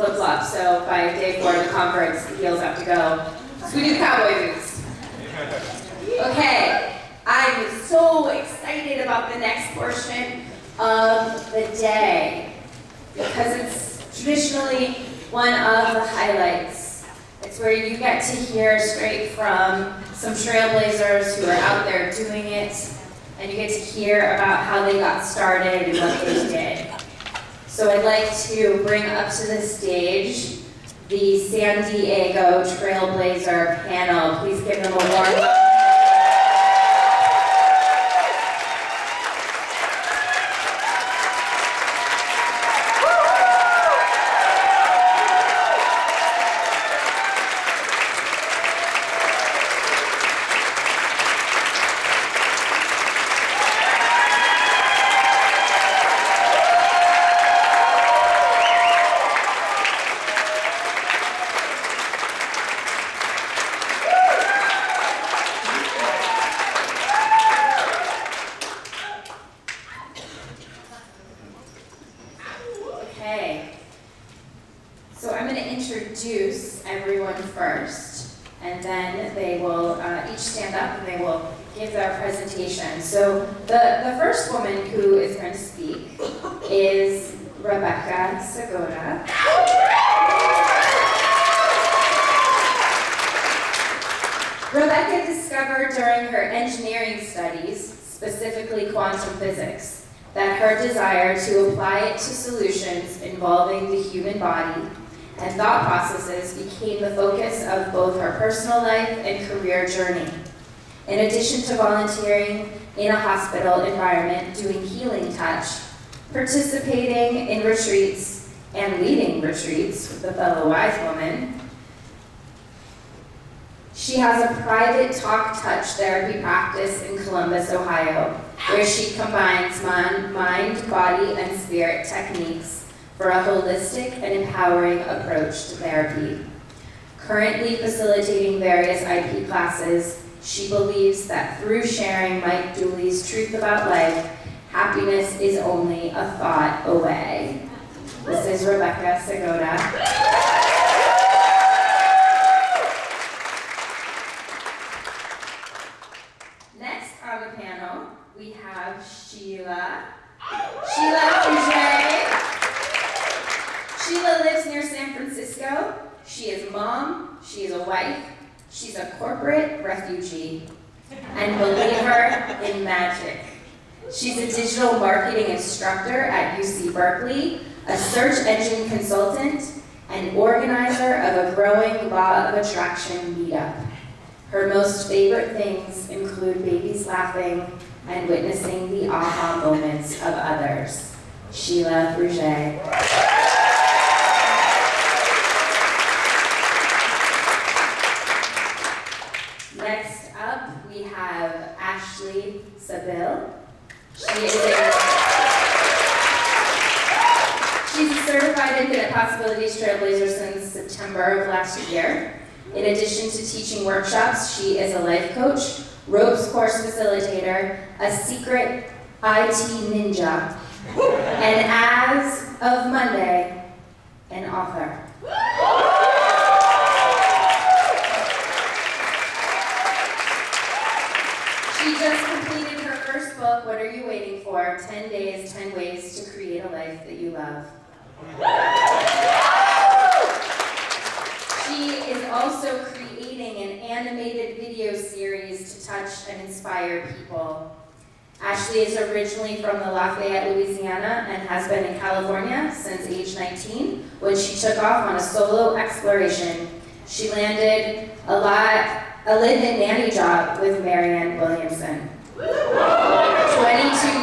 flip-flops, so by day 4 of the conference, the heels have to go. So we do the cowboy boots. Okay, I'm so excited about the next portion of the day because it's traditionally one of the highlights. It's where you get to hear straight from some trailblazers who are out there doing it, and you get to hear about how they got started and what they did. So I'd like to bring up to the stage the San Diego Trailblazer panel. Please give them a warm welcome. Introduce everyone first, and then they will each stand up and they will give their presentation. So the first woman who is going to speak is Rebecca Segota. Rebecca discovered during her engineering studies, specifically quantum physics, that her desire to apply it to solutions involving the human body and thought processes became the focus of both her personal life and career journey. In addition to volunteering in a hospital environment doing healing touch, participating in retreats, and leading retreats with the fellow wise woman, she has a private talk touch therapy practice in Columbus, Ohio, where she combines mind, body, and spirit techniques for a holistic and empowering approach to therapy. Currently facilitating various IP classes, she believes that through sharing Mike Dooley's truth about life, happiness is only a thought away. This is Rebecca Segota. Next on the panel, we have Sheila Fugere. Sheila lives near San Francisco. She is a mom, she is a wife, she's a corporate refugee, and believer in magic. She's a digital marketing instructor at UC Berkeley, a search engine consultant, and organizer of a growing law of attraction meetup. Her most favorite things include babies laughing and witnessing the aha moments of others. Sheila Fugere. Next up, we have Ashley Saville. She's a certified Infinite Possibilities Trailblazer since September of last year. In addition to teaching workshops, she is a life coach, ropes course facilitator, a secret IT ninja, and as of Monday, an author. She just completed her first book, What Are You Waiting For? 10 Days, 10 Ways to Create a Life That You Love. She is also creating an animated video series to touch and inspire people. Ashley is originally from the Lafayette, Louisiana, and has been in California since age 19, when she took off on a solo exploration. She landed a live-in nanny job with Marianne Williamson. 22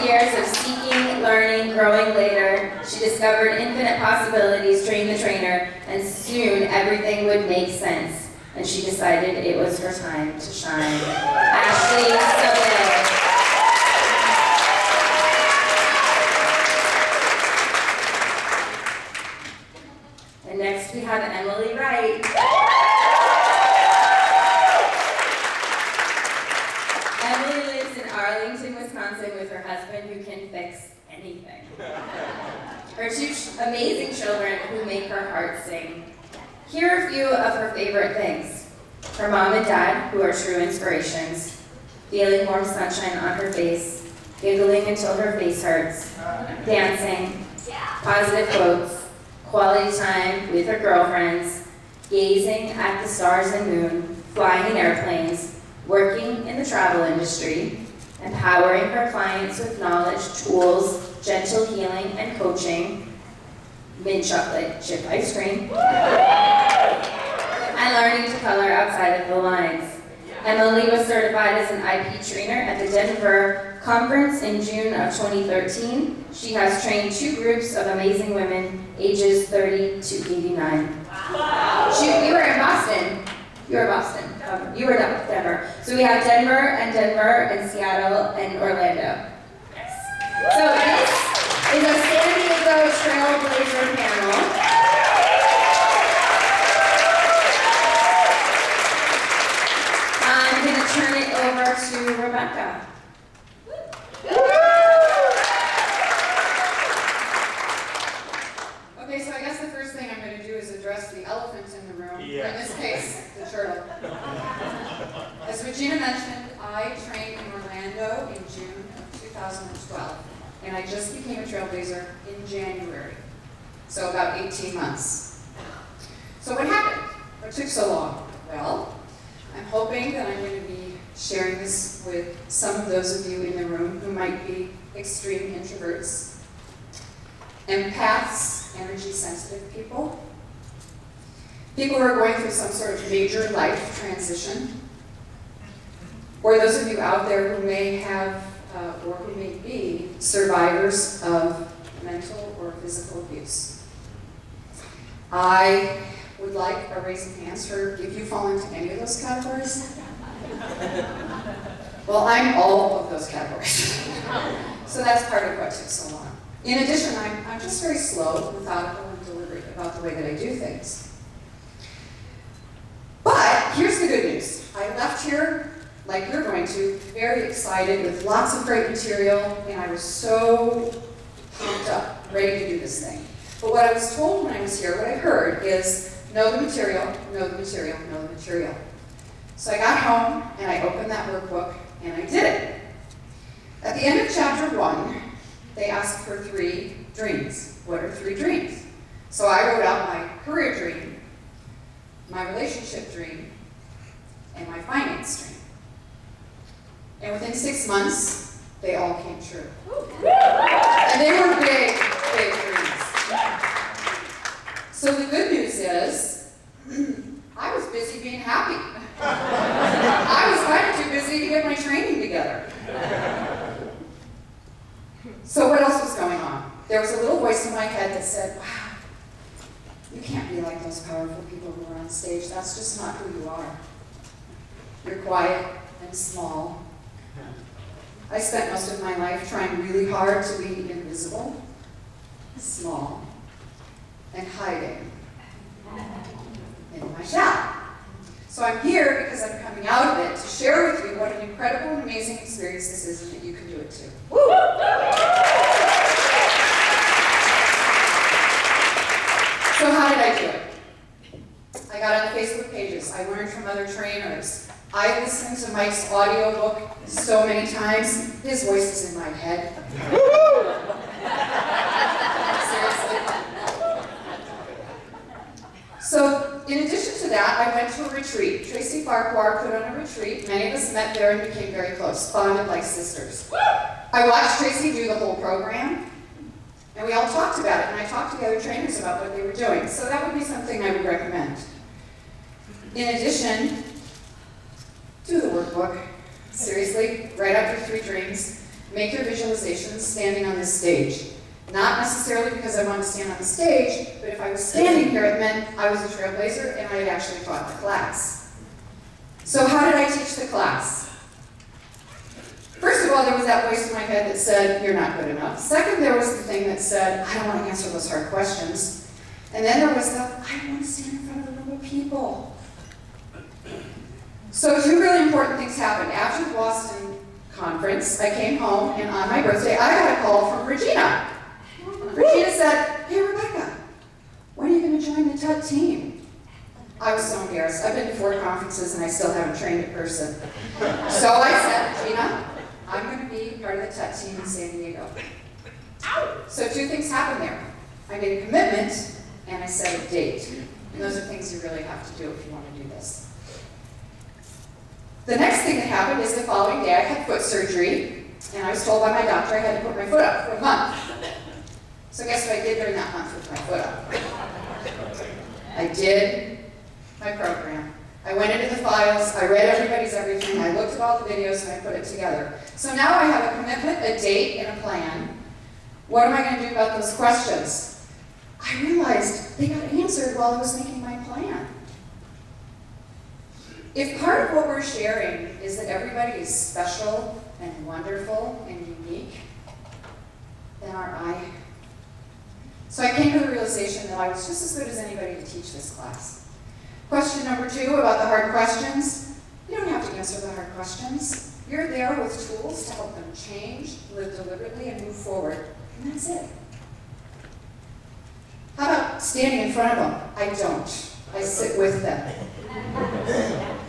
years of seeking, learning, growing later, she discovered infinite possibilities, trained the trainer, and soon everything would make sense. And she decided it was her time to shine. Ashley Saville. And next we have Emily Wright. Emily lives in Arlington, Wisconsin with her husband who can fix anything. her two amazing children who make her heart sing. Here are a few of her favorite things. Her mom and dad, who are true inspirations. Feeling warm sunshine on her face, giggling until her face hurts, dancing, positive quotes, quality time with her girlfriends, gazing at the stars and moon, flying in airplanes, working in the travel industry, empowering her clients with knowledge, tools, gentle healing and coaching, mint chocolate chip ice cream, and learning to color outside of the lines. Emily was certified as an IP trainer at the Denver conference in June of 2013. She has trained 2 groups of amazing women, ages 30 to 89. Wow. You were in Boston. You were Boston. You were Denver. So we have Denver, and Seattle, and Orlando. Yes. So this is a San Diego Trailblazer panel. I'm going to turn it over to Rebecca. Okay, so I guess the first thing I'm going to do is address the elephant in the room, or in this case, the turtle. As Regina mentioned, I trained in Orlando in June of 2012, and I just became a Trailblazer in January, so about 18 months. So what happened? What took so long? Well, I'm hoping that I'm going to be sharing this with some of those of you in the room who might be extreme introverts, empaths, energy-sensitive people, people who are going through some sort of major life transition, or those of you out there who may have or who may be survivors of mental or physical abuse. I would like a raise of hands for if you fall into any of those categories. Well, I'm all of those categories. So that's part of what took so long. In addition, I'm just very slow, methodical, and deliberate about the way that I do things. But here's the good news. I left here, like you're going to, very excited with lots of great material, and I was so pumped up, ready to do this thing. But what I was told when I was here, what I heard is, know the material, know the material, know the material. So I got home, and I opened that workbook, and I did it. At the end of chapter 1, they asked for 3 dreams. What are 3 dreams? So I wrote out my career dream, my relationship dream, and my finance dream. And within 6 months, they all came true. And they were big, big dreams. So the good news is, I was busy being happy. I was kind of too busy to get my training together. So what else was going on? There was a little voice in my head that said, wow, you can't be like those powerful people who are on stage. That's just not who you are. You're quiet and small. I spent most of my life trying really hard to be invisible, small, and hiding in my shell. So I'm here because I'm coming out of it to share with you what an incredible and amazing experience this is and that you can do it too. Woo! So how did I do it? I got on the Facebook pages. I learned from other trainers. I listened to Mike's audiobook so many times. His voice is in my head. Seriously. So, in addition to that, I went to a retreat. Tracy Farquhar put on a retreat. Many of us met there and became very close, bonded like sisters. I watched Tracy do the whole program, and we all talked about it, and I talked to the other trainers about what they were doing. So that would be something I would recommend. In addition, do the workbook. Seriously, write out your 3 dreams. Make your visualizations standing on this stage. Not necessarily because I wanted to stand on the stage, but if I was standing here, it meant I was a Trailblazer and I had actually taught the class. So how did I teach the class? First of all, there was that voice in my head that said, you're not good enough. Second, there was the thing that said, I don't want to answer those hard questions. And then there was the, I want to stand in front of a room of people. So 2 really important things happened. After the Boston conference, I came home, and on my birthday, I got a call from Regina. Regina said, hey, Rebecca, when are you going to join the TUT team? I was so embarrassed. I've been to 4 conferences and I still haven't trained a person. So I said, Regina, I'm going to be part of the TUT team in San Diego. So 2 things happened there. I made a commitment and I set a date. And those are things you really have to do if you want to do this. The next thing that happened is the following day I had foot surgery, and I was told by my doctor I had to put my foot up for a month. So guess what I did during that month with my foot up? I did my program. I went into the files, I read everybody's everything, I looked at all the videos, and I put it together. So now I have a commitment, a date, and a plan. What am I going to do about those questions? I realized they got answered while I was making my plan. If part of what we're sharing is that everybody is special and wonderful and unique, then aren't I? So I came to the realization that I was just as good as anybody to teach this class. Question number 2 about the hard questions. You don't have to answer the hard questions. You're there with tools to help them change, live deliberately, and move forward. And that's it. How about standing in front of them? I don't. I sit with them.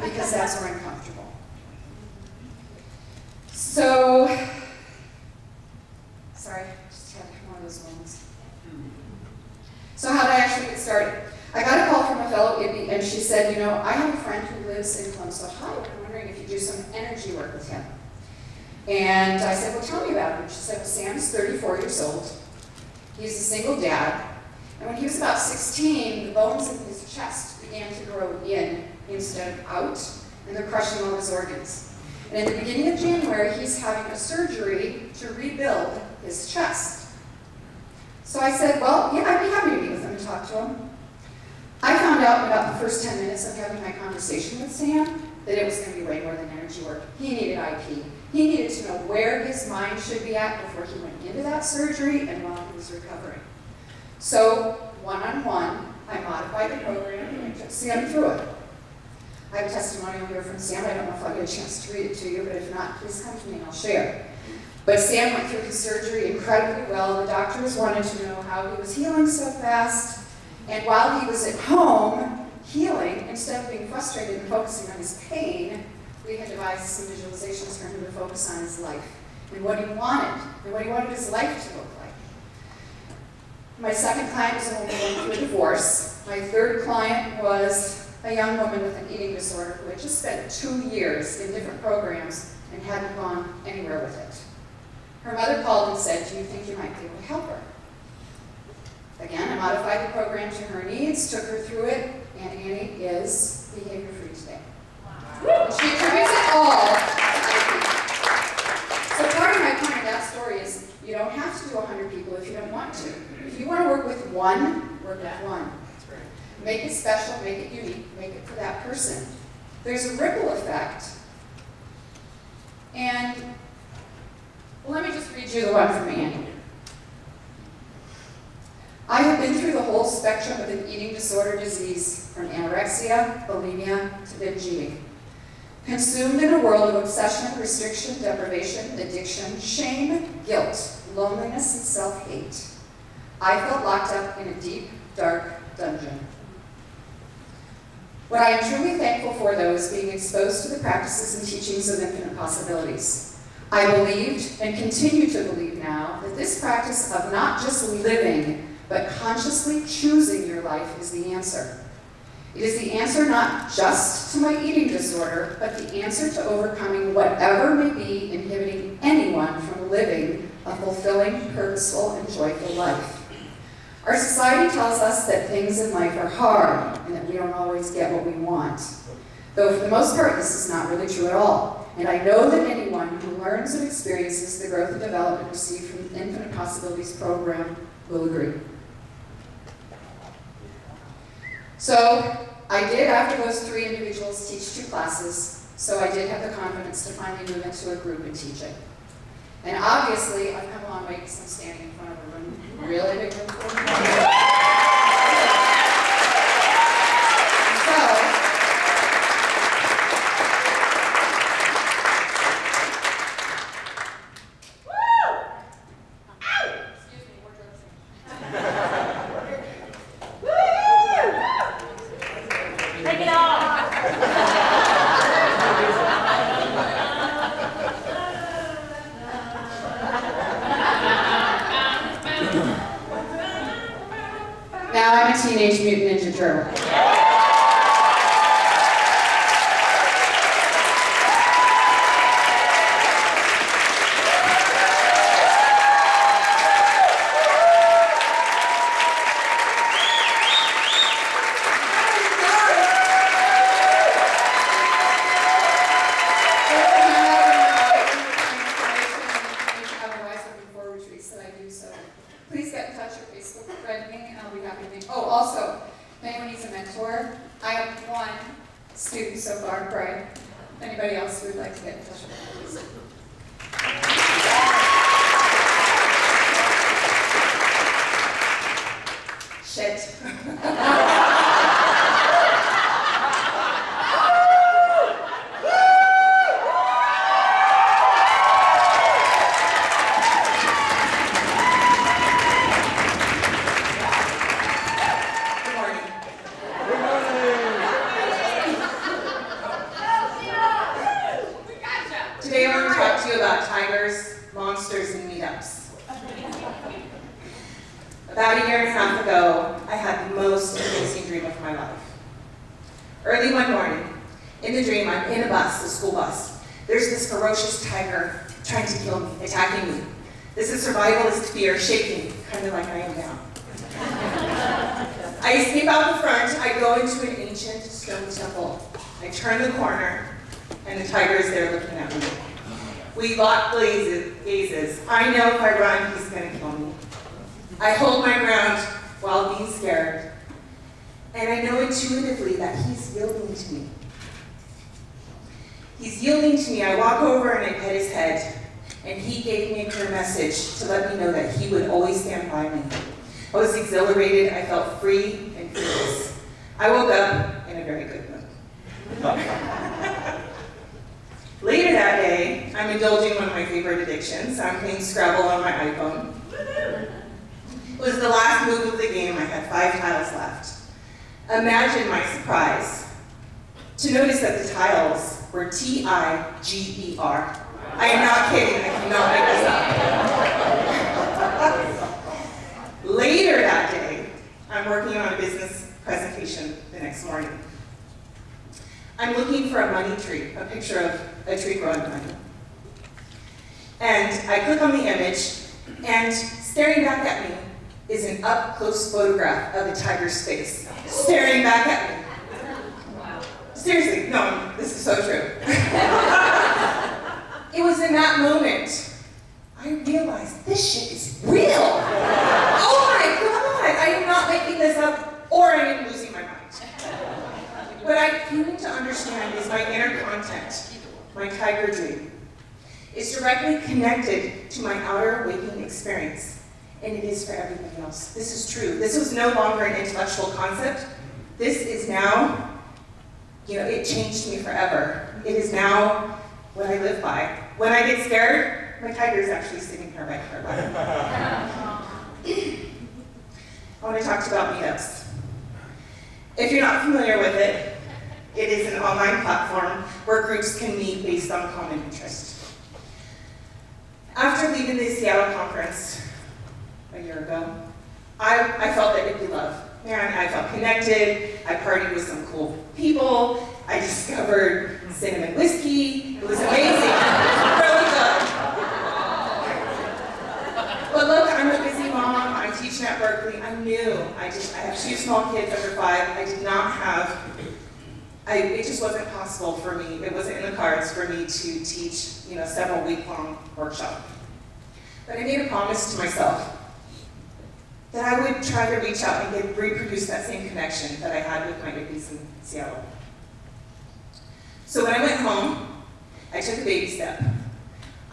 Because that's where I'm comfortable. So, sorry, just had one of those moments. So how did I actually get started? I got a call from a fellow IBBY, and she said, you know, I have a friend who lives in Columbus, Ohio. I'm wondering if you do some energy work with him. And I said, well, tell me about him. She said, well, Sam's 34 years old. He's a single dad. And when he was about 16, the bones in his chest began to grow in instead of out, and they're crushing all his organs. And in the beginning of January, he's having a surgery to rebuild his chest. So I said, well, yeah, I'd be happy to meet with him and talk to him. I found out in about the first 10 minutes of having my conversation with Sam that it was going to be way more than energy work. He needed IP. He needed to know where his mind should be at before he went into that surgery and while he was recovering. So, one-on-one, I modified the program and I took Sam through it. I have a testimonial here from Sam. I don't know if I'll get a chance to read it to you, but if not, please come to me and I'll share. But Sam went through his surgery incredibly well. The doctors wanted to know how he was healing so fast. And while he was at home healing, instead of being frustrated and focusing on his pain, we had devised some visualizations for him to focus on his life and what he wanted, and what he wanted his life to look like. My second client was a woman going through a divorce. My third client was a young woman with an eating disorder who had just spent 2 years in different programs and hadn't gone anywhere with it. Her mother called and said, do you think you might be able to help her? Again, I modified the program to her needs, took her through it, and Annie is behavior-free today. Wow. And she attributes it all to IP. So part of my point of that story is you don't have to do 100 people if you don't want to. If you want to work with one, work with one. Make it special, make it unique, make it for that person. There's a ripple effect. And well, let me just read you the one from Annie. I have been through the whole spectrum of an eating disorder disease, from anorexia, bulimia, to binge eating. Consumed in a world of obsession, restriction, deprivation, addiction, shame, guilt, loneliness, and self-hate. I felt locked up in a deep, dark dungeon. What I am truly thankful for, though, is being exposed to the practices and teachings of infinite possibilities. I believed, and continue to believe now, that this practice of not just living, but consciously choosing your life is the answer. It is the answer not just to my eating disorder, but the answer to overcoming whatever may be inhibiting anyone from living a fulfilling, purposeful, and joyful life. Our society tells us that things in life are hard and that we don't always get what we want. Though for the most part, this is not really true at all. And I know that anyone who learns and experiences the growth and development received from the Infinite Possibilities program will agree. So I did, after those 3 individuals, teach 2 classes, so I did have the confidence to finally move into a group and teach it. And obviously, I've come a long way because I'm standing in front of a room, really big room full of people. Teenage Mutant Ninja Turtle. Please get in touch or Facebook friend me, and I'll be happy to make. Oh, also, if anyone needs a mentor, I have one student so far, Brian. Anybody else who would like to get in touch with me, please. Shit. Today I want to talk to you about tigers, monsters, and meetups. About a year and a half ago, I had the most amazing dream of my life. Early one morning, in the dream, I'm in a bus, a school bus. There's this ferocious tiger trying to kill me, attacking me. This is survivalist fear shaking me, kind of like I am now. I escape out the front, I go into an ancient stone temple. I turn the corner, and the tiger is there looking at me. We lock gazes. I know if I run, he's going to kill me. I hold my ground while being scared, and I know intuitively that he's yielding to me. He's yielding to me. I walk over and I pet his head, and he gave me a clear message to let me know that he would always stand by me. I was exhilarated. I felt free and fearless. I woke up in a very good mood. Later that day, I'm indulging one of my favorite addictions. I'm playing Scrabble on my iPhone. It was the last move of the game. I had 5 tiles left. Imagine my surprise to notice that the tiles were T-I-G-E-R. I am not kidding. I cannot make this up. Later that day, I'm working on a business presentation the next morning. I'm looking for a money tree, a picture of a tree growing money. And I click on the image, and staring back at me is an up-close photograph of a tiger's face, staring back at me. Wow. Seriously, no, this is so true. It was in that moment, I realized this shit is real. Oh my God, I am not making this up, or I am losing my mind. What I came to understand is my inner content, my tiger dream, is directly connected to my outer waking experience, and it is for everybody else. This is true. This was no longer an intellectual concept. This is now, it changed me forever. It is now what I live by. When I get scared, my tiger is actually sitting here right here. I want to talk to you about meetups. If you're not familiar with it, it is an online platform where groups can meet based on common interest. After leaving the Seattle conference a year ago, I felt that it'd be love. Man, I felt connected, I partied with some cool people, I discovered cinnamon whiskey, it was amazing, really good. But look, I'm a busy mom, I'm teaching at Berkeley, I knew, I have 2 small kids under 5, I did not have, it just wasn't possible for me, it wasn't in the cards for me to teach, several week-long workshop. But I made a promise to myself that I would try to reach out and reproduce that same connection that I had with my babies in Seattle. So when I went home, I took a baby step.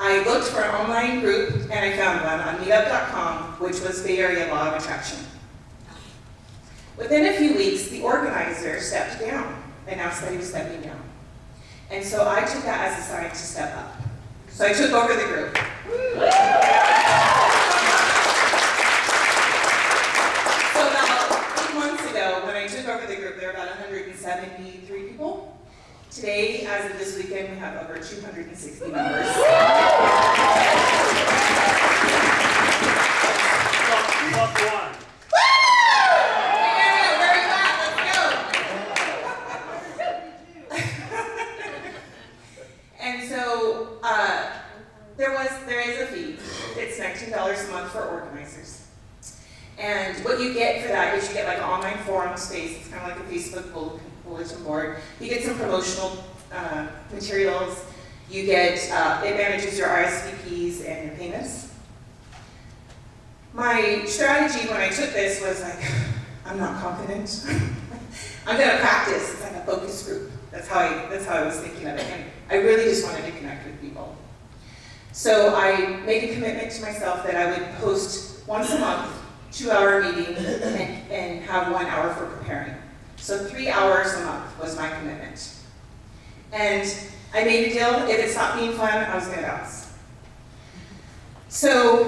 I looked for an online group, and I found one on meetup.com, which was Bay Area Law of Attraction. Within a few weeks, the organizer stepped down, announced that he was stepping down. And so I took that as a sign to step up. So I took over the group. So about 8 months ago, when I took over the group, there were about 173 people. Today, as of this weekend, we have over 260 members. Plus 1. Woo! And we're very forum space. It's kind of like a Facebook bulletin board. You get some promotional materials. You get, it manages your RSVPs and your payments. My strategy when I took this was like, I'm not confident. I'm gonna practice. It's like a focus group. That's how I was thinking of it. And I really just wanted to connect with people. So I made a commitment to myself that I would host once a month, 2-hour meeting and have 1 hour for preparing. So 3 hours a month was my commitment. And I made a deal, if it stopped being fun, I was gonna bounce. So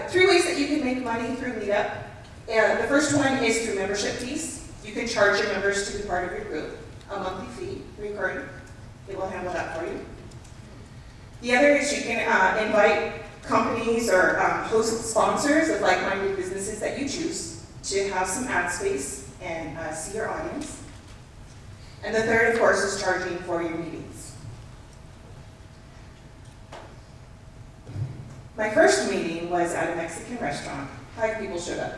3 ways that you can make money through Meetup. The first one is through membership fees. You can charge your members to be part of your group, a monthly fee, recurring. It will handle that for you. The other is you can invite companies or host sponsors of like-minded businesses that you choose to have some ad space and see your audience. And the third, of course, is charging for your meetings. My first meeting was at a Mexican restaurant. 5 people showed up.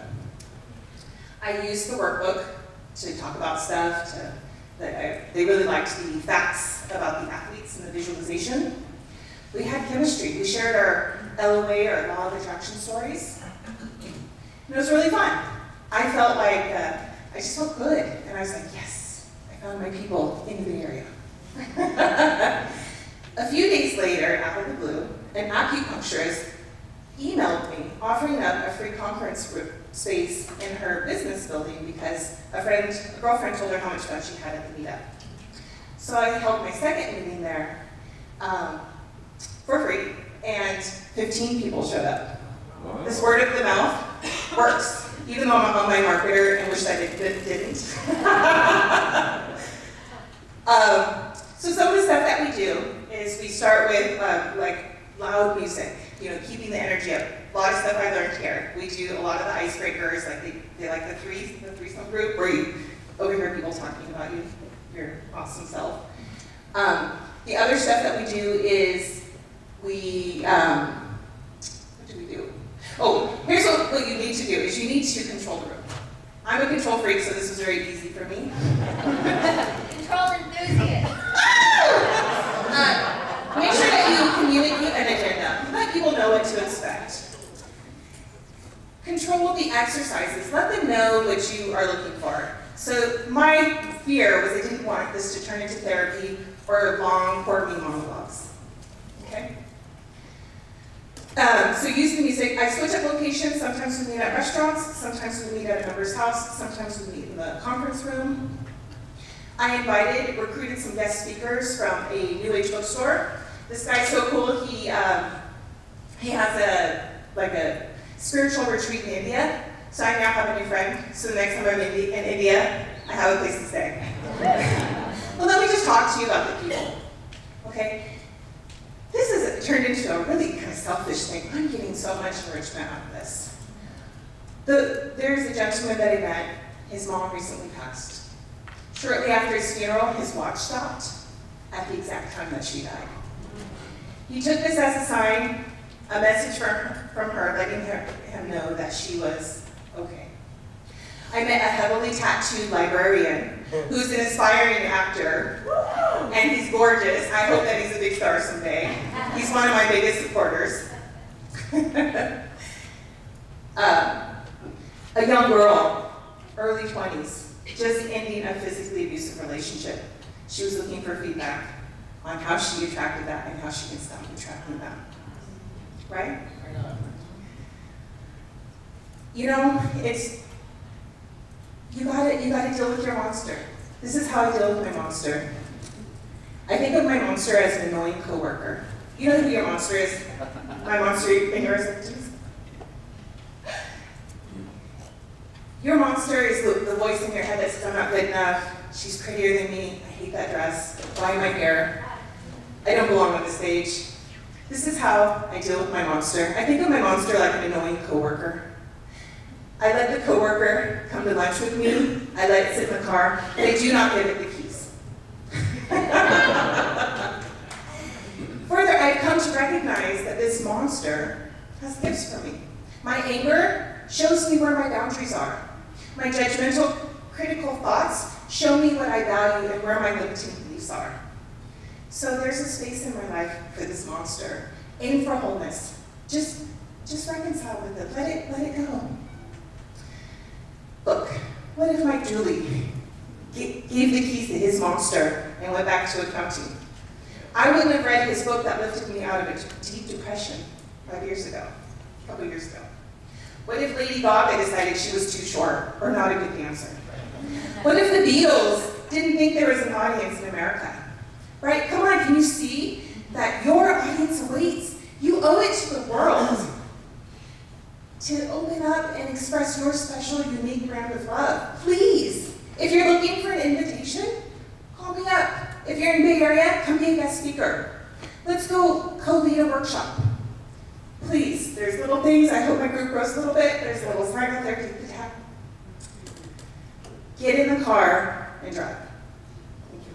I used the workbook to talk about stuff. They really liked the facts about the athletes and the visualization. We had chemistry. We shared our LOA, or Law of Attraction stories. And it was really fun. I felt like, I just felt good. And I was like, yes, I found my people in the Bay Area. A few days later, out of the blue, an acupuncturist emailed me offering up a free conference group space in her business building because a girlfriend told her how much fun she had at the meetup. So I held my second meeting there for free, and 15 people showed up. Wow. This word of the mouth works, even though I'm an online marketer and wish I didn't. So some of the stuff that we do is we start with like loud music, keeping the energy up. A lot of stuff I learned here. We do a lot of the icebreakers, like they like the threesome group, where you overhear people talking about your awesome self. The other stuff that we do is what do we do? Oh, here's what you need to do, is you need to control the room. I'm a control freak, so this was very easy for me. Control enthusiast. Make sure that you communicate an agenda. Let people know what to expect. Control the exercises. Let them know what you are looking for. So my fear was I didn't want this to turn into therapy or long, quirky monologues. Okay? So use the music. I switch up locations. Sometimes we meet at restaurants. Sometimes we meet at a member's house. Sometimes we meet in the conference room. I recruited some guest speakers from a New Age bookstore. This guy's so cool. He has a spiritual retreat in India. So I now have a new friend. So the next time I'm in India, I have a place to stay. Well, let me just talk to you about the people. Okay? This is turned into a really kind of selfish thing. I'm getting so much enrichment out of this. There's a gentleman that I met. His mom recently passed. Shortly after his funeral, his watch stopped at the exact time that she died. He took this as a sign, a message from her, letting him know that she was okay. I met a heavily tattooed librarian who's an aspiring actor, and he's gorgeous. I hope that he's a big star someday. He's one of my biggest supporters. A young girl, early 20s, just ending a physically abusive relationship. She was looking for feedback on how she attracted that and how she can stop attracting that. Right? You gotta deal with your monster. This is how I deal with my monster. I think of my monster as an annoying coworker. You know who your monster is? My monster and yours is? Your monster is the voice in your head that says, I'm not good enough, she's prettier than me, I hate that dress, why am I here? I don't belong on the stage. This is how I deal with my monster. I think of my monster like an annoying coworker. I let the coworker come to lunch with me, I let it sit in the car, but I do not give it the keys. Further, I've come to recognize that this monster has gifts for me. My anger shows me where my boundaries are. My judgmental critical thoughts show me what I value and where my limiting beliefs are. So there's a space in my life for this monster. Aim for wholeness. Just reconcile with it. Let it go. Look, what if Mike Dooley gave the keys to his monster and went back to accounting? I wouldn't have read his book that lifted me out of a deep depression a couple years ago. What if Lady Gaga decided she was too short or not a good dancer? What if the Beatles didn't think there was an audience in America? Right? Come on, can you see that your audience awaits? You owe it to the world to open up and express your special, unique brand of love. Please, if you're looking for an invitation, call me up. If you're in Bay Area, come be a guest speaker. Let's go co-lead a workshop. Please, there's little things. I hope my group grows a little bit. There's a little sign out there. Take the tap. Get in the car and drive. Thank you.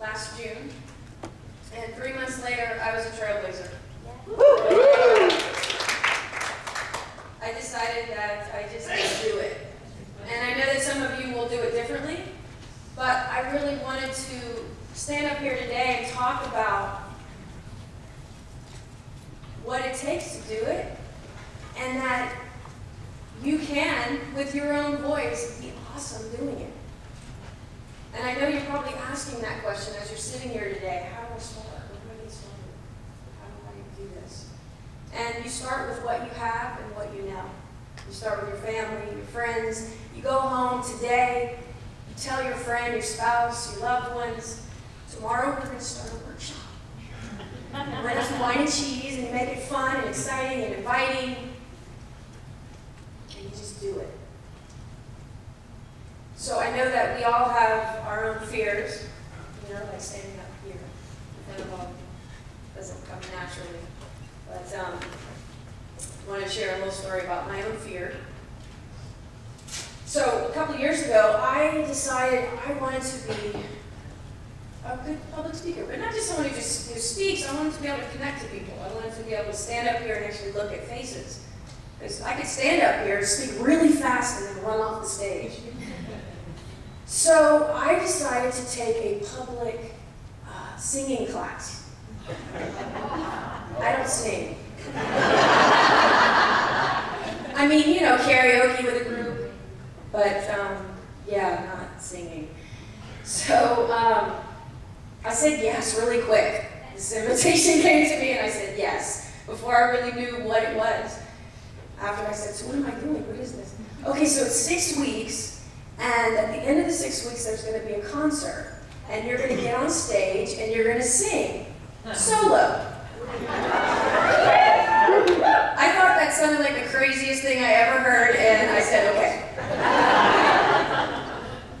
Last June, and 3 months later, I was a trailblazer. I decided that I just need to do it. And I know that some of you will do it differently, but I really wanted to stand up here today and talk about what it takes to do it, and that you can, with your own voice, be awesome doing it. And I know you're probably asking that question as you're sitting here today. How do I start? Where do I get started? How do I do this? And you start with what you have and what you know. You start with your family, your friends. You go home today. You tell your friend, your spouse, your loved ones, tomorrow we're going to start a workshop. We're going to have some wine and cheese, and you make it fun and exciting and inviting. And you just do it. So I know that we all have our own fears, like standing up here. None of them doesn't come naturally. But I want to share a little story about my own fear. So a couple years ago, I decided I wanted to be a good public speaker, but not just someone who speaks. I wanted to be able to connect to people. I wanted to be able to stand up here and actually look at faces. Because I could stand up here, speak really fast, and then run off the stage. So I decided to take a public singing class. I don't sing. I mean, you know, karaoke with a group, but yeah, not singing. So I said yes really quick. This invitation came to me and I said yes, before I really knew what it was. After I said, so what am I doing? What is this? Okay, so it's 6 weeks. And at the end of the 6 weeks, there's going to be a concert. And you're going to get on stage and you're going to sing solo. I thought that sounded like the craziest thing I ever heard, and I said, okay.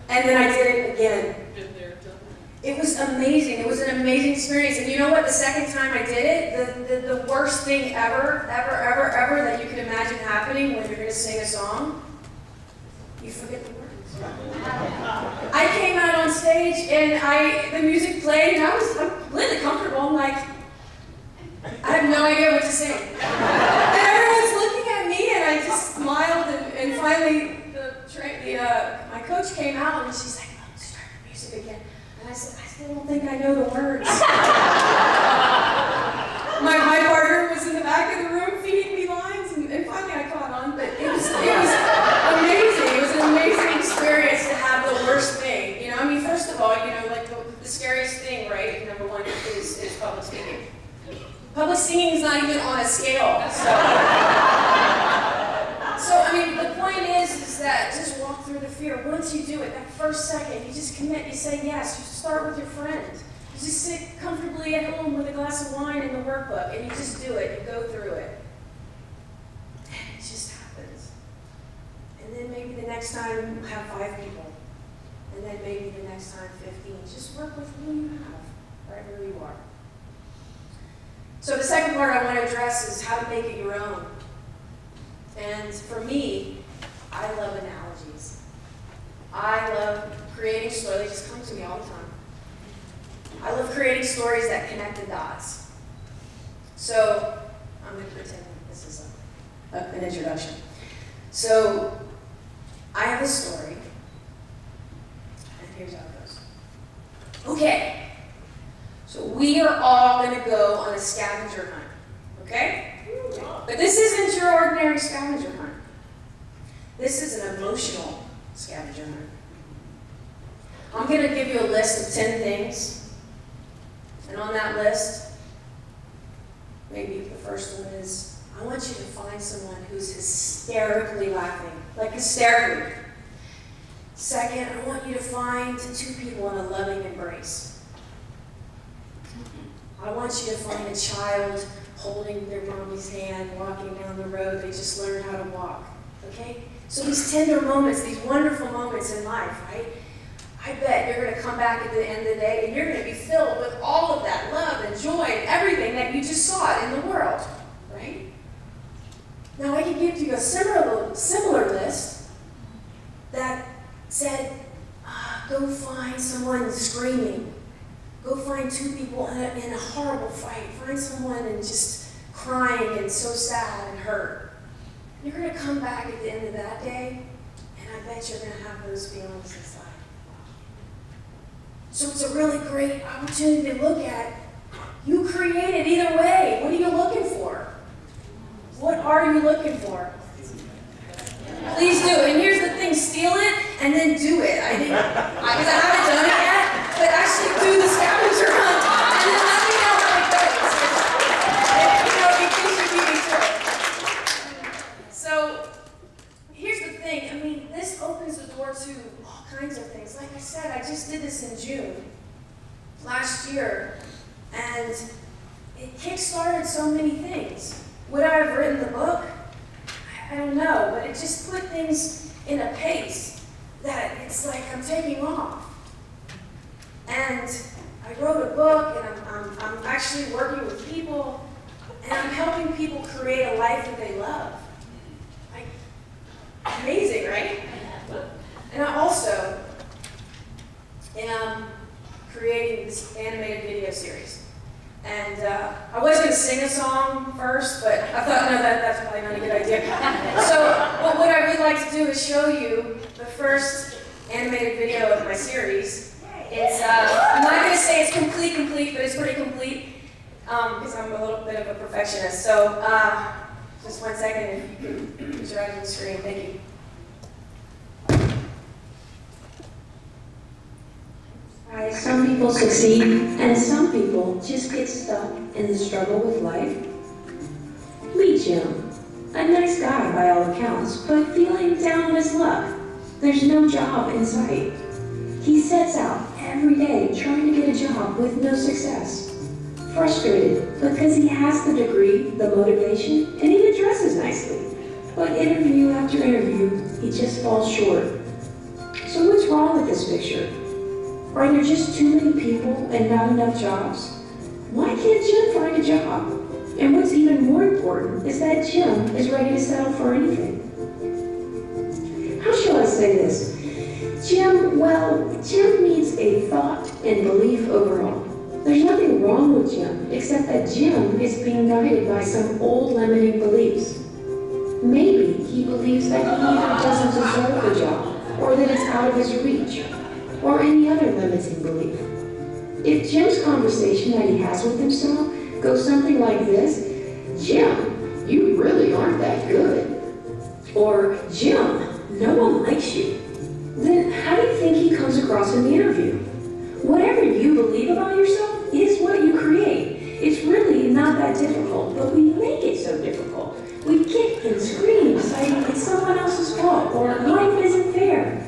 And then I did it again. It was amazing. It was an amazing experience. And you know what? The second time I did it, the worst thing ever that you can imagine happening when you're going to sing a song, you forget the words. I came out on stage and the music played and I'm completely comfortable. I'm like, I have no idea what to sing. And everyone's looking at me and I just smiled and finally my coach came out and she's like, oh, start the music again. And I said, I still don't think I know the words. my partner was in the back of the room feeding me lines and finally I caught on, but it was amazing. It was an amazing experience to have the worst thing. You know, I mean, first of all, you know, like the scariest thing, right, number one, is public speaking. Public singing is not even on a scale, so I mean, the point is that just walk through the fear. Once you do it, that first second, you just commit, you say yes, you start with your friends. You just sit comfortably at home with a glass of wine and the workbook, and you just do it, you go through it. And it just happens. And then maybe the next time have 5 people. And then maybe the next time 15. Just work with who you have, right where you are. So the second part I want to address is how to make it your own. And for me, I love analogies. I love creating stories. They just come to me all the time. I love creating stories that connect the dots. So I'm going to pretend this is an introduction. So I have a story, and here's how it goes. Okay, so we are all going to go on a scavenger hunt, okay? But this isn't your ordinary scavenger hunt. This is an emotional scavenger hunt. I'm going to give you a list of 10 things, and on that list, maybe the first one is, I want you to find someone who's hysterically laughing, like hysterically. Second, I want you to find 2 people in a loving embrace. I want you to find a child holding their mommy's hand, walking down the road. They just learned how to walk, okay? So these tender moments, these wonderful moments in life, right? I bet you're going to come back at the end of the day and you're going to be filled with all of that love and joy and everything that you just saw in the world, right? Now I can give you a similar list that said, go find someone screaming. Go find 2 people in a horrible fight. Find someone and just crying and so sad and hurt. You're going to come back at the end of that day, and I bet you're going to have those feelings inside. So it's a really great opportunity to look at. You created either way. What are you looking for? What are you looking for? Please do. And here's the thing, steal it and then do it. Because I haven't done it yet, but actually do the scavenger hunt and then let me know how it goes. In case you beat me to it. So here's the thing. I mean, this opens the door to all kinds of things. Like I said, I just did this in June last year, and it kick-started so many things. Would I have written the book? I don't know, but it just put things in a pace that it's like I'm taking off. And I wrote a book, and I'm actually working with people, and I'm helping people create a life that they love. Like, amazing, right? And I also am creating this animated video series. And I was going to sing a song first, but I thought, no, that's probably not a good idea. So what I would like to do is show you the first animated video of my series. It's, I'm not going to say it's complete, but it's pretty complete, because I'm a little bit of a perfectionist. So just 1 second, if you can put your eyes on the screen. Thank you. Some people succeed, and some people just get stuck in the struggle with life. Meet Jim, a nice guy by all accounts, but feeling down on his luck. There's no job in sight. He sets out every day trying to get a job with no success. Frustrated because he has the degree, the motivation, and even dresses nicely. But interview after interview, he just falls short. So what's wrong with this picture? Are there just too many people and not enough jobs? Why can't Jim find a job? And what's even more important is that Jim is ready to settle for anything. How shall I say this? Jim needs a thought and belief overall. There's nothing wrong with Jim, except that Jim is being guided by some old limiting beliefs. Maybe he believes that he either doesn't deserve a job, or that it's out of his reach, or any other limiting belief. If Jim's conversation that he has with himself goes something like this, Jim, you really aren't that good. Or, Jim, no one likes you. Then how do you think he comes across in the interview? Whatever you believe about yourself is what you create. It's really not that difficult, but we make it so difficult. We kick and scream, saying it's someone else's fault, or life isn't fair.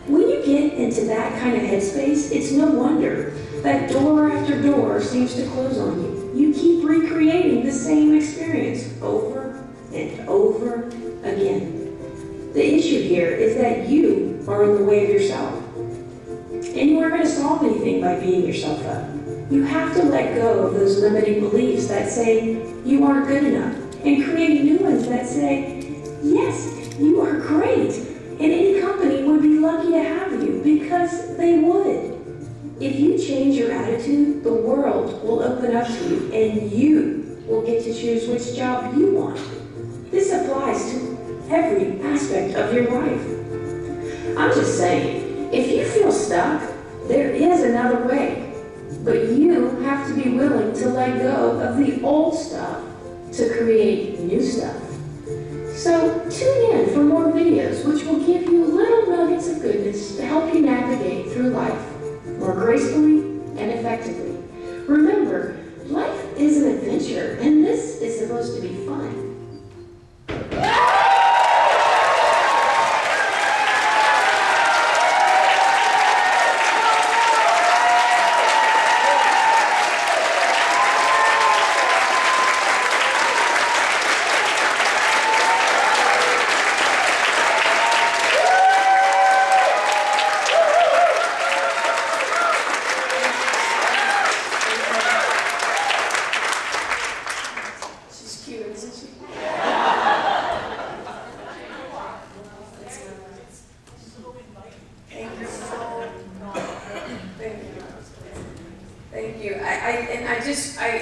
When you get into that kind of headspace, it's no wonder that door after door seems to close on you. You keep recreating the same experience over and over again. The issue here is that you are in the way of yourself. And you aren't going to solve anything by beating yourself up. You have to let go of those limiting beliefs that say you aren't good enough and create new ones that say, yes, you are great. And any company would be lucky to have you because they would. If you change your attitude, the world will open up to you and you will get to choose which job you want. This applies to every aspect of your life. I'm just saying, if you feel stuck, there is another way. But you have to be willing to let go of the old stuff to create new stuff. So tune in for more videos which will give you little nuggets of goodness to help you navigate through life more gracefully and effectively. Remember, life is an adventure, and this is supposed to be fun.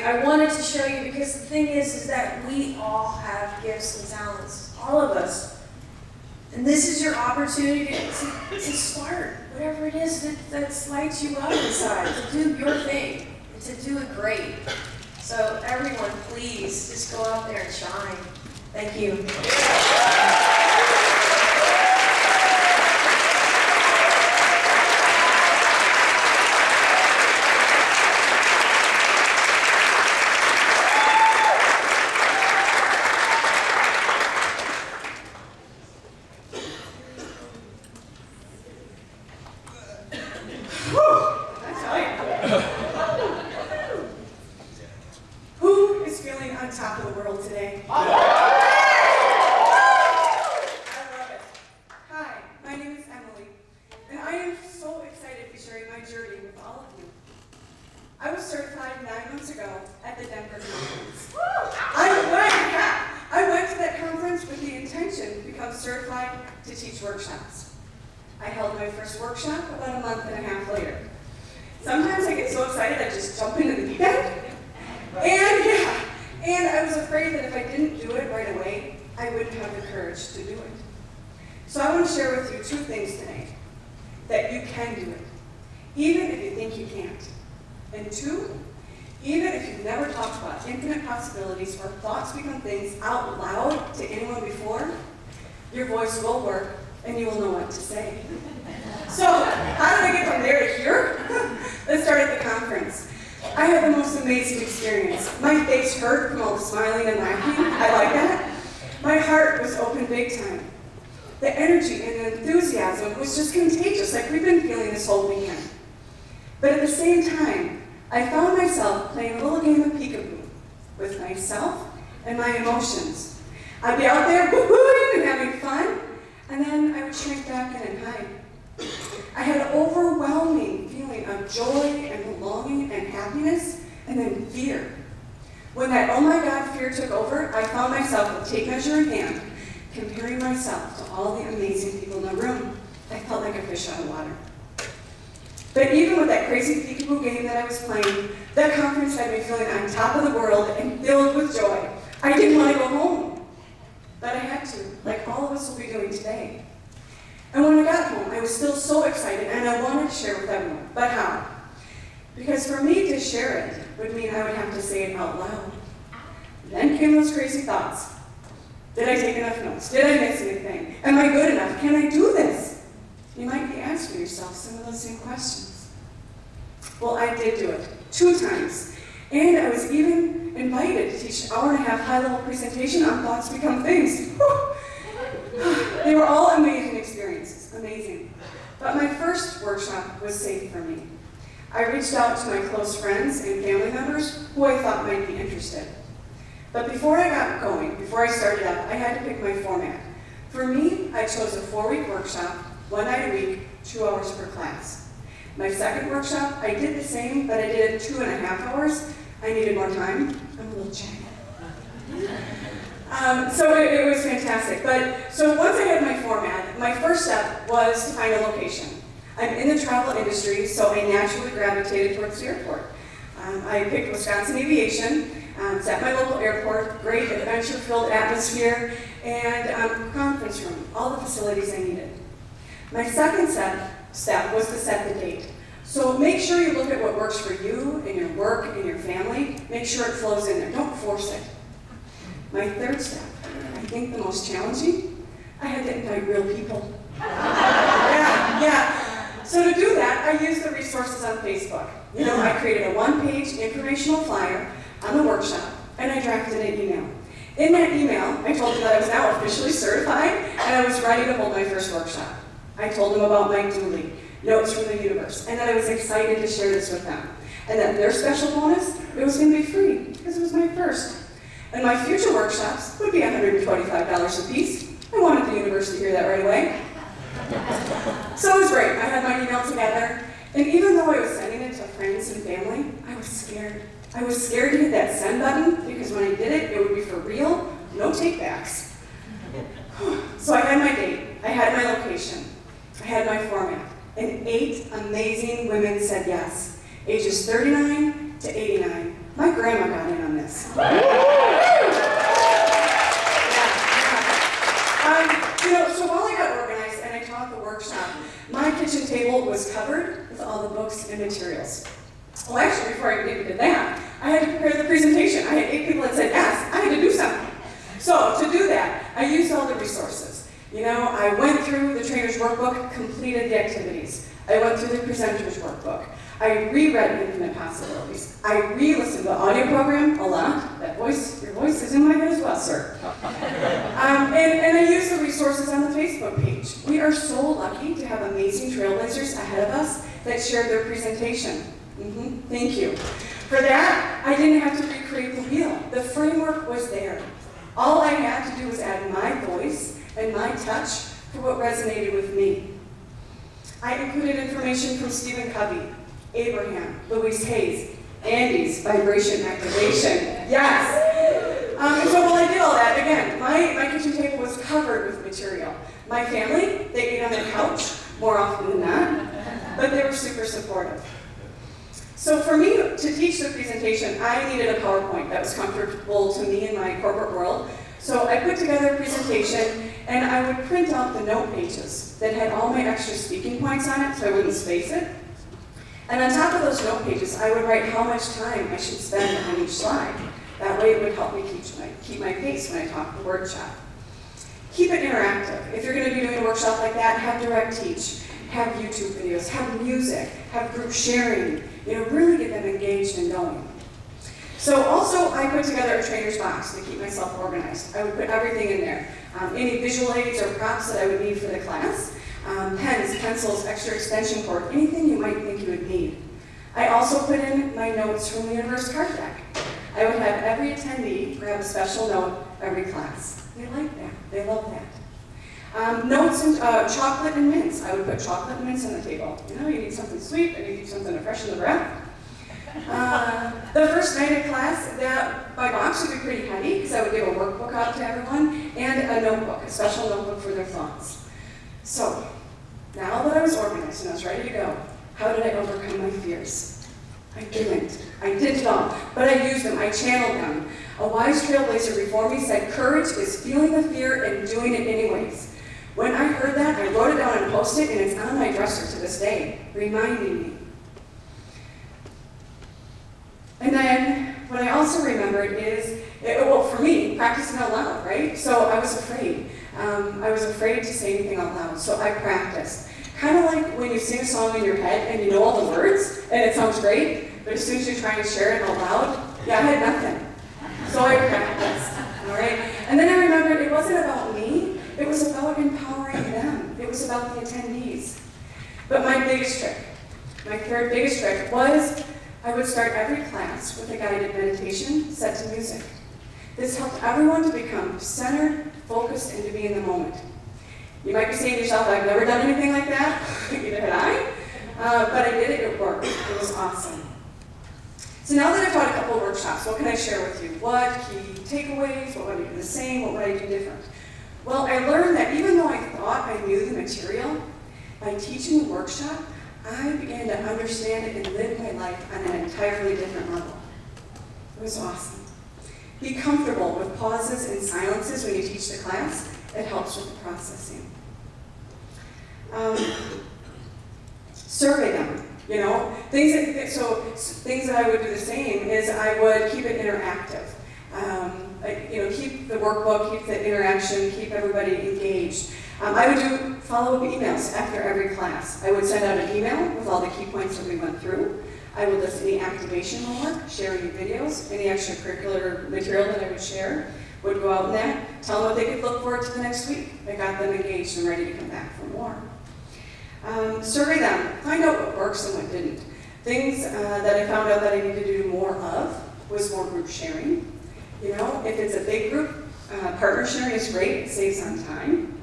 I wanted to show you because the thing is that we all have gifts and talents, all of us. And this is your opportunity to start whatever it is that lights you up inside, to do your thing, and to do it great. So everyone, please, just go out there and shine. Thank you. Who is feeling on top of the world today? I love it. Hi, my name is Emily, and I am so excited to be sharing my journey with all of you. I was certified 9 months ago at the Denver conference. I went to that conference with the intention to become certified to teach workshops. I held my first workshop about a month and a half later. Sometimes I get so excited I just jump into the deep end. And I was afraid that if I didn't do it right away, I wouldn't have the courage to do it. So I want to share with you 2 things today. That you can do it, even if you think you can't. And 2, even if you've never talked about infinite possibilities or thoughts become things out loud to anyone before, your voice will work and you will know what to say. So how did I get from there to here? Let's start at the conference. I had the most amazing experience. My face hurt from all the smiling and laughing. I like that. My heart was open big time. The energy and the enthusiasm was just contagious, like we've been feeling this whole weekend. But at the same time, I found myself playing a little game of peekaboo with myself and my emotions. I'd be out there woo-hooing and having fun, and then I would shrink back in and hide. I had an overwhelming feeling of joy and belonging and happiness, and then fear. When that oh my God fear took over, I found myself with tape measure in hand, comparing myself to all the amazing people in the room. I felt like a fish out of water. But even with that crazy peekaboo game that I was playing, that conference had me feeling on top of the world and filled with joy. I didn't want to go home, but I had to, like all of us will be doing today. And when I got home, I was still so excited, and I wanted to share with everyone. But how? Because for me to share it would mean I would have to say it out loud. Then came those crazy thoughts. Did I take enough notes? Did I miss anything? Am I good enough? Can I do this? You might be asking yourself some of those same questions. Well, I did do it 2 times. And I was even invited to teach an hour-and-a-half high-level presentation on Thoughts Become Things. They were all amazing experiences, amazing. But my first workshop was safe for me. I reached out to my close friends and family members who I thought might be interested. But before I got going, before I started up, I had to pick my format. For me, I chose a 4-week workshop, 1 night a week, 2 hours per class. My second workshop, I did the same, but I did it 2.5 hours. I needed more time. I'm a little chatty. So it was fantastic. So once I had my format, my first step was to find a location. I'm in the travel industry, so I naturally gravitated towards the airport. I picked Wisconsin Aviation. It's at my local airport, great adventure-filled atmosphere, and conference room, all the facilities I needed. My second step was to set the date. So make sure you look at what works for you and your work and your family. Make sure it flows in there. Don't force it. My third step, I think the most challenging, I had to invite real people. Yeah. So to do that, I used the resources on Facebook. You know, I created a 1-page informational flyer on the workshop, and I drafted an email. In that email, I told them that I was now officially certified, and I was ready to hold my first workshop. I told them about Mike Dooley, Notes from the Universe, and that I was excited to share this with them. And that their special bonus, it was going to be free, because it was my first. And my future workshops would be $125 a piece. I wanted the universe to hear that right away. So it was great. I had my email together, and even though I was sending it to friends and family, I was scared. I was scared to hit that send button, because when I did it, it would be for real, no takebacks. So I had my date, I had my location, I had my format, and 8 amazing women said yes, ages 39 to 89. My grandma got in on this. So while I got organized and I taught the workshop, my kitchen table was covered with all the books and materials. Well, actually, before I even did that, I had to prepare the presentation. I had 8 people that said yes. I had to do something. So to do that, I used all the resources. You know, I went through the trainer's workbook, completed the activities. I went through the presenter's workbook. I reread Infinite Possibilities. I re-listened to the audio program a lot. That voice, your voice is in my head as well, sir. And I used the resources on the Facebook page. We are so lucky to have amazing trailblazers ahead of us that shared their presentation. Thank you. For that, I didn't have to recreate the wheel. The framework was there. All I had to do was add my voice and my touch for what resonated with me. I included information from Stephen Covey, Abraham, Louise Hayes, Andy's vibration activation. Yes! And so while I did all that, again, my kitchen table was covered with material. My family, they ate on the couch more often than not, but they were super supportive. So for me to teach the presentation, I needed a PowerPoint that was comfortable to me in my corporate world. So I put together a presentation, and I would print out the note pages that had all my extra speaking points on it so I wouldn't space it. And on top of those note pages, I would write how much time I should spend on each slide. That way it would help me keep my pace when I talk the workshop. Keep it interactive. If you're going to be doing a workshop like that, have direct teach, have YouTube videos, have music, have group sharing, you know, really get them engaged and going. So also, I put together a trainer's box to keep myself organized. I would put everything in there. Any visual aids or props that I would need for the class, pens, pencils, extra extension cord, anything you might think you would need. I also put in my notes from the Universe card deck. I would have every attendee grab a special note every class. They like that. They love that. Notes and chocolate and mints. I would put chocolate and mints on the table. You know, you need something sweet and you need something to freshen the breath. The first night of class, my box would be pretty heavy because I would give a workbook out to everyone and a notebook, a special notebook for their thoughts. So, now that I was organized and I was ready to go, how did I overcome my fears? I didn't. I did it all, but I used them. I channeled them. A wise trailblazer before me said, courage is feeling the fear and doing it anyways. When I heard that, I wrote it down and posted it, and it's on my dresser to this day, reminding me. And then, what I also remembered is, well, for me, practicing out loud, right? So I was afraid. I was afraid to say anything out loud, so I practiced. Kind of like when you sing a song in your head and you know all the words, and it sounds great, but as soon as you're trying to share it out loud, yeah, I had nothing. So I practiced, all right? And then I remembered it wasn't about me, it was about empowering them. It was about the attendees. But my biggest trick, my third biggest trick was I would start every class with a guided meditation set to music. This helped everyone to become centered, focused, and to be in the moment. You might be saying to yourself, I've never done anything like that. Neither had I. But I did it, it worked. It was awesome. So now that I've taught a couple of workshops, what can I share with you? What key takeaways? What would I do the same? What would I do different? Well, I learned that even though I thought I knew the material, by teaching the workshop, I began to understand it and live my life on an entirely different level. It was awesome. Be comfortable with pauses and silences when you teach the class. It helps with the processing. Survey them, you know. Things that I would do the same is I would keep it interactive. Keep the workbook, keep the interaction, keep everybody engaged. I would do follow-up emails after every class. I would send out an email with all the key points that we went through. I would list any activation homework, share any videos, any extracurricular material that I would share. Would go out in that, tell them what they could look forward to the next week. I got them engaged and ready to come back for more. Survey them, find out what works and what didn't. Things that I found out that I needed to do more of was more group sharing. You know, if it's a big group, partner sharing is great, it saves on time.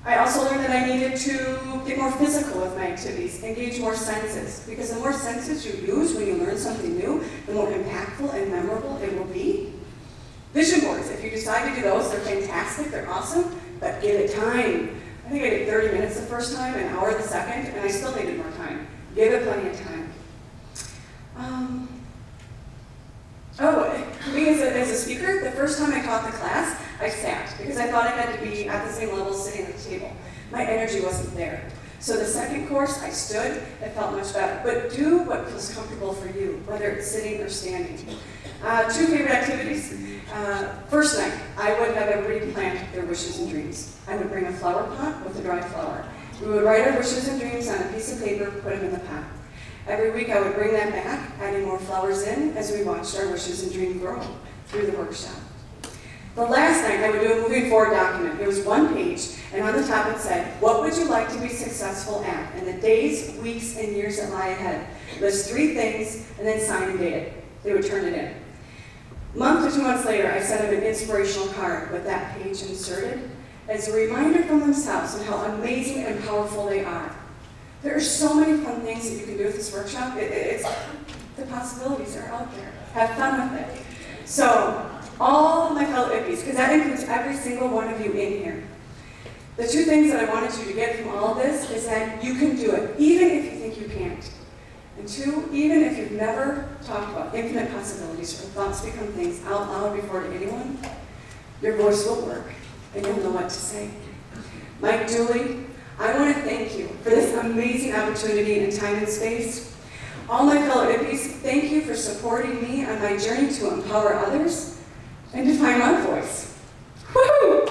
I also learned that I needed to get more physical with my activities, engage more senses, because the more senses you use when you learn something new, the more impactful and memorable it will be. Vision boards, if you decide to do those, they're fantastic, they're awesome, but give it time. I think I did 30 minutes the first time, an hour the second, and I still needed more time. Give it plenty of time. Me as a speaker, the first time I taught the class, I sat, because I thought I had to be at the same level sitting at the table. My energy wasn't there. So the second course, I stood, it felt much better. But do what feels comfortable for you, whether it's sitting or standing. 2 favorite activities. First night, I would have everybody plant their wishes and dreams. I would bring a flower pot with a dry flower. We would write our wishes and dreams on a piece of paper, put them in the pot. Every week I would bring that back, adding more flowers in as we watched our wishes and dreams grow through the workshop. The last night I would do a moving forward document. It was 1 page, and on the top it said, what would you like to be successful at in the days, weeks, and years that lie ahead? List 3 things, and then sign and date it. They would turn it in. A month to 2 months later, I sent them an inspirational card with that page inserted as a reminder from themselves of how amazing and powerful they are. There are so many fun things that you can do with this workshop. The possibilities are out there. Have fun with it. So, all of my fellow IPPEs, because that includes every single one of you in here. The 2 things that I wanted you to get from all of this is that you can do it, even if you think you can't. And 2, even if you've never talked about infinite possibilities or thoughts become things out loud before to anyone, your voice will work and you'll know what to say. Mike Dooley, I want to thank you for this amazing opportunity in time and space. All my fellow IPPEs, thank you for supporting me on my journey to empower others and to find my voice. Woo!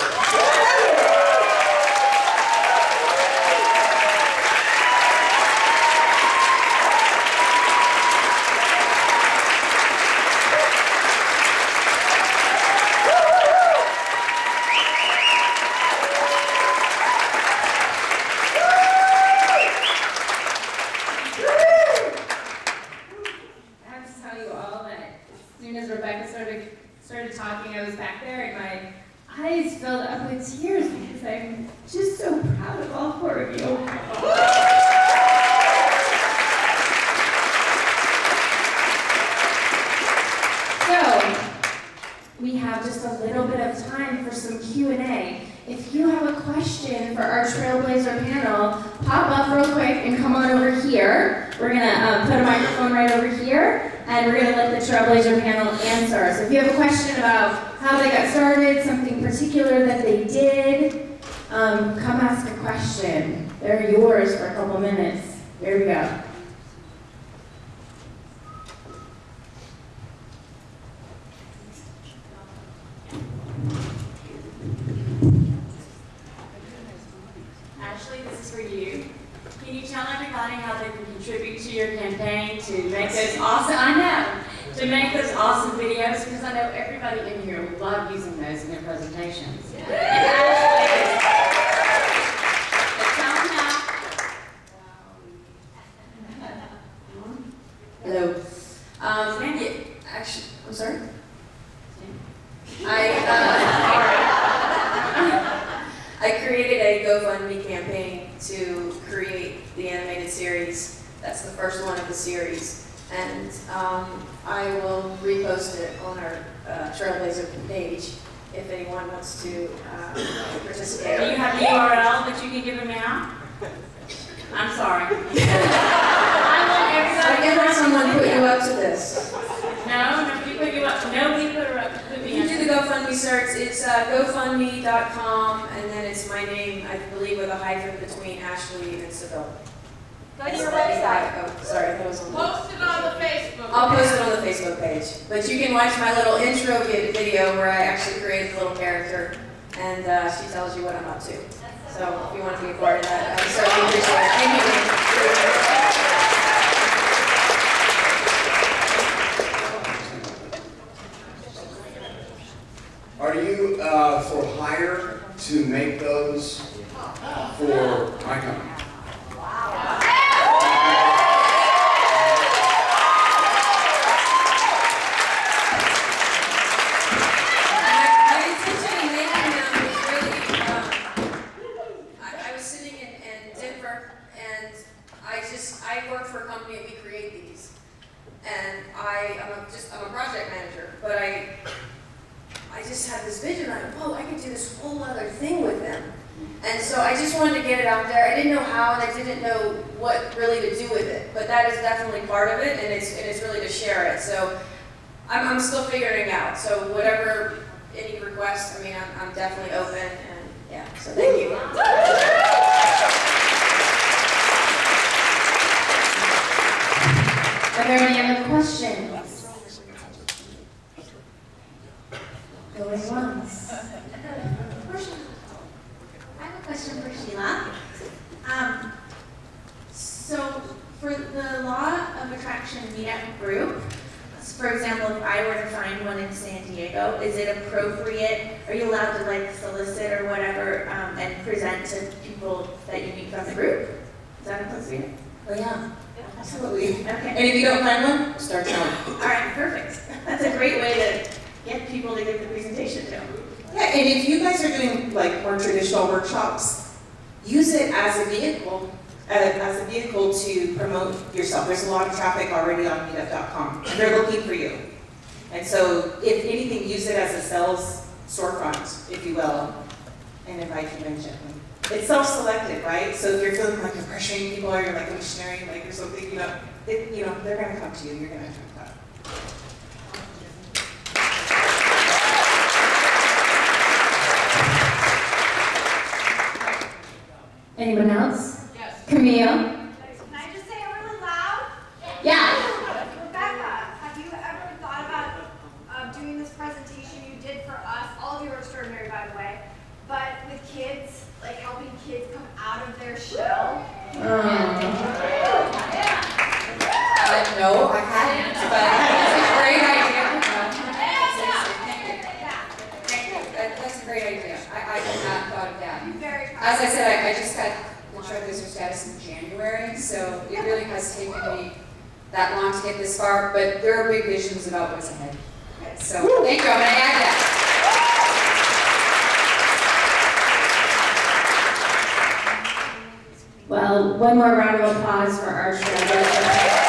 Started talking, I was back there and my eyes filled up with tears because I'm just so proud of all 4 of you. So, we have just a little bit of time for some Q&A. If you have a question for our Trailblazer panel, pop up real quick and come on over here. We're gonna put a microphone right over here, and we're gonna let the Trailblazer panel answer. So if you have a question about how they got started, something particular that they did, come ask a question. They're yours for a couple minutes. Here we go. Ashley, this is for you. Can you tell everybody how they can contribute to your campaign to make those awesome, to make those awesome videos? Because I know everybody in here will love using those in their presentations. And Ashley, tell them now. Hello. Actually, I'm sorry? I created a series. That's the first one of the series. And I will repost it on our Trailblazer page if anyone wants to participate. Do you have the URL that you can give them now? I'm sorry. I want everybody. I can let someone put you up to this. No, nobody put you up. Nobody put her up. Put me You up. can do the GoFundMe search. It's GoFundMe.com, and then it's my name, I believe, with a hyphen between Ashley and Sibyl. Go to your website. Oh, sorry, that was on the... Post it on the Facebook. I'll post it on the Facebook page. But you can watch my little intro video where I actually created a little character, and she tells you what I'm up to. So if you want to be a part of that, I would certainly appreciate it. Are you for hire to make those for my company? I work for a company and we create these. And I'm a project manager, but I just had this vision like, whoa, I could do this whole other thing with them. And so I just wanted to get it out there. I didn't know how and I didn't know what really to do with it, but that is definitely part of it, and it's really to share it. So I'm still figuring out. So whatever, any requests, I mean, I'm definitely open, and yeah, so thank you. Are there any other questions? Going once. I have a question for Sheila. So for the Law of Attraction meetup group, for example, if I were to find one in San Diego, is it appropriate, are you allowed to like solicit or whatever and present to people that you meet from the group? Is that appropriate? Oh yeah, absolutely. Okay. And if you don't find one, start telling. All right, perfect. That's a great way to get people to give the presentation to. Yeah, and if you guys are doing like more traditional workshops, use it as a vehicle to promote yourself. There's a lot of traffic already on meetup.com. They're looking for you. And so if anything, use it as a sales storefront, if you will, and invite people in gently. It's self-selected, right? So if you're feeling like you're pressuring people or you're like a missionary, like or something, they're gonna come to you, you're gonna attract that. Anyone else? Yes. Camille? Can I just say it really loud? Yeah. Rebecca, have you ever thought about doing this presentation you did for us? All of you are extraordinary, by the way. But with kids, like helping kids come out of their shell. No, I hadn't, but it's a great idea. That's a great idea. I had not thought of that. Very proud. As I said, I just got the Trailblazer status in January, so it really has taken me that long to get this far, but there are big visions about what's ahead. So thank you, I'm going to add that. Well, one more round of applause for our Trailblazer.